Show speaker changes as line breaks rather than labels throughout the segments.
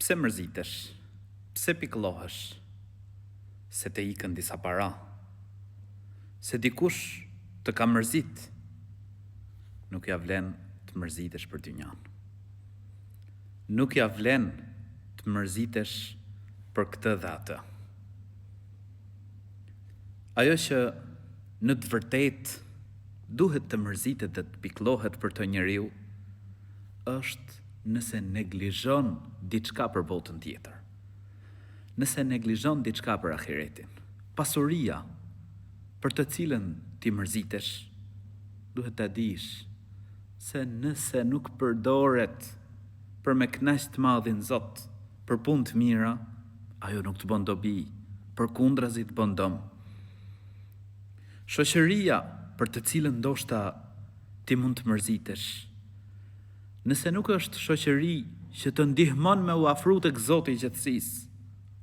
Pse mërzitesh? Pse pikëllohesh? Se të ikën disa para. Se dikush të ka mërzit. Nuk ja vlen të mërzitesh për dynjan. Nuk ja vlen të mërzitesh për këtë dhe atë. Ajo që në të vërtet duhet të mërzitet dhe të pikëllohet për të njeriu është nëse neglizhon diçka për botën tjetër. Nëse neglizhon diçka për ahiretin. Pasuria për të cilën ti mërzitesh, duhet ta dish se nëse nuk përdoret për me kënaq të madhin Zot, për punë të mira, ajo nuk të bën dobi, përkundrazi të bën dëm. Shoqëria për të cilën ndoshta ti mund të mërzitesh, nëse nuk është shoqëri që të ndihmon me u afru tek Zoti i gjithësisë,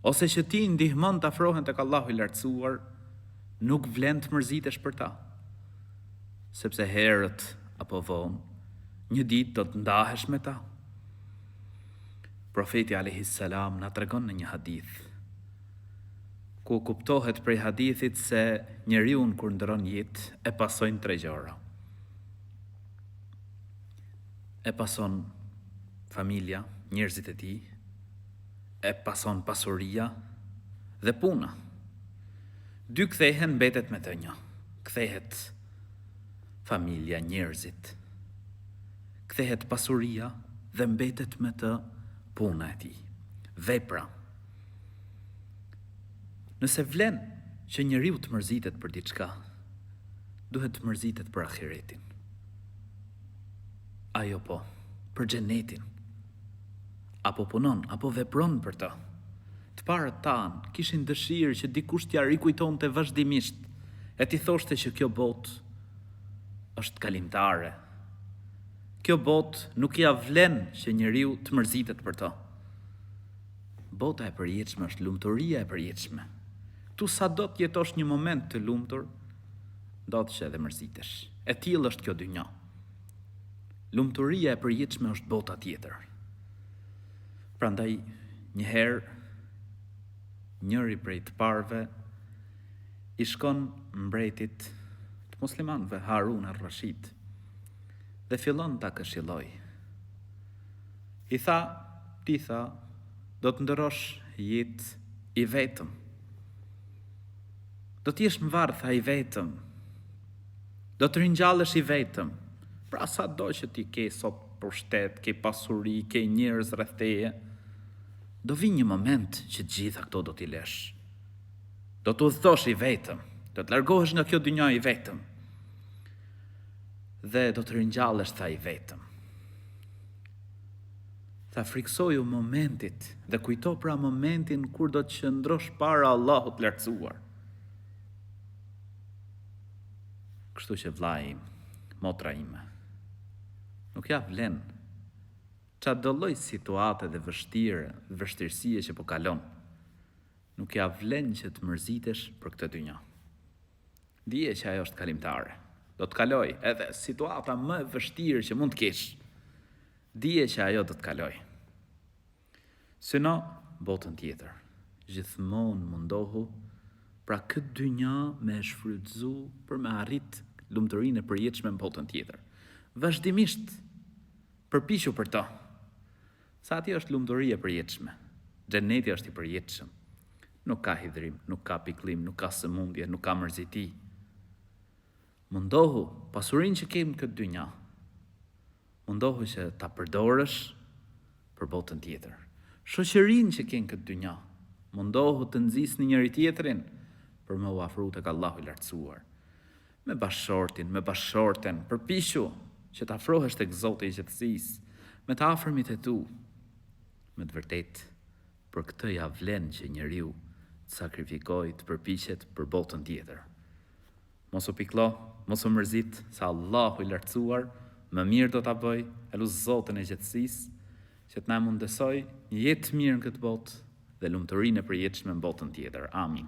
ose që ti ndihmon të afrohen tek Allahu i lartësuar, nuk vlen të mërzitesh për ta. Sepse herët apo vonë, një ditë do të ndahesh me ta. Profeti alayhis salam na tregon në një hadith, ku kuptohet prej hadithit se njeriu kur ndron jetë e pasojnë 3 gjëra. E pason familja, njerëzit e tij, e pason pasuria dhe puna. 2 kthehen, mbetet me të një. Kthehet familja, njerëzit. Kthehet pasuria dhe mbetet me të puna e tij. Vepra. Nëse vlen që njeriu të mërzitet për diçka, duhet të mërzitet për ahiretin. Ajo po, për xhenetin. Apo punon, apo vepron për të. Të parët tanë kishin dëshirë që dikush t'ja rikujtonte vazhdimisht, e t'i thoshte që kjo botë është kalimtare. Kjo botë nuk ja vlen që njeriu të mërzitet për të. Bota e përjetshme është lumturia e përjetshme. Tu sa do të jetosh një moment të lumtur, do të që edhe mërzitesh. E tillë është kjo dynja. Lumturia e përjetshme është bota tjetër. Prandaj, njëherë, njëri prej të parve i shkon mbretit të muslimanëve, Harun ar-Rashid, dhe fillon ta këshilloj. I tha, ti tha, do të ndërosh jetë i vetëm. Do t'jesh më varr, tha, i vetëm. Do të ringjallësh i vetëm. Pra sa do që ti ke sot pushtet, ke pasuri, ke njerëz rreth teje, do vi një moment që gjitha këto do t'i lesh. Do t'u udhëzosh i vetëm. Do të largohesh nga kjo dynja i vetëm. Dhe do të ringjallesh, tha, i vetëm. Tha, friksoju momentit dhe kujto pra momentin kur do të qëndrosh para Allahut lartësuar. Kështu që vllai im, motra ime, nuk ja vlen çdo lloj situate dhe vështirësie që po kalon. Nuk ja vlen që të mërzitesh për këtë dynja. Dije që ajo është kalimtare. Do të kaloj edhe situata më e vështirë që mund të kesh. Dije që ajo do të kaloj. Sino, botën tjetër, gjithmonë mundohu pra këtë dynja me shfrytëzu për me arrit lumturinë e përjetshme në botën tjetër. Vazhdimisht përpiqu për to. Sa aty është lumturi e përjetshme. Xheneti është i përjetshëm. Nuk ka hidhrim, nuk ka pikëllim, nuk ka sëmundje, nuk ka mërziti. Mundohu pasurinë që kem në këtë dynja. Mundohu që ta përdorësh për botën tjetër. Shoqërinë që ke në këtë dynja. Mundohu të nxisni njëri tjetrin për me u afru tek Allahu i lartësuar. Me bashkëshortin, me bashkëshorten, përpiqu që të afrohesh tek Zoti i gjithësisë, me të afërmit e tu. Me të vërtet, për këtë ja vlen që njeriu të sakrifikojë, të përpiqet për botën tjetër. Mos u pikëllo, mos u mërzit, se Allahu i lartësuar më mirë do ta bëj, eluz Zotin e gjithësisë, që të na mundësoj një jetë të mirë në këtë botë dhe lumturinë e përjetshme në botën tjetër. Amin.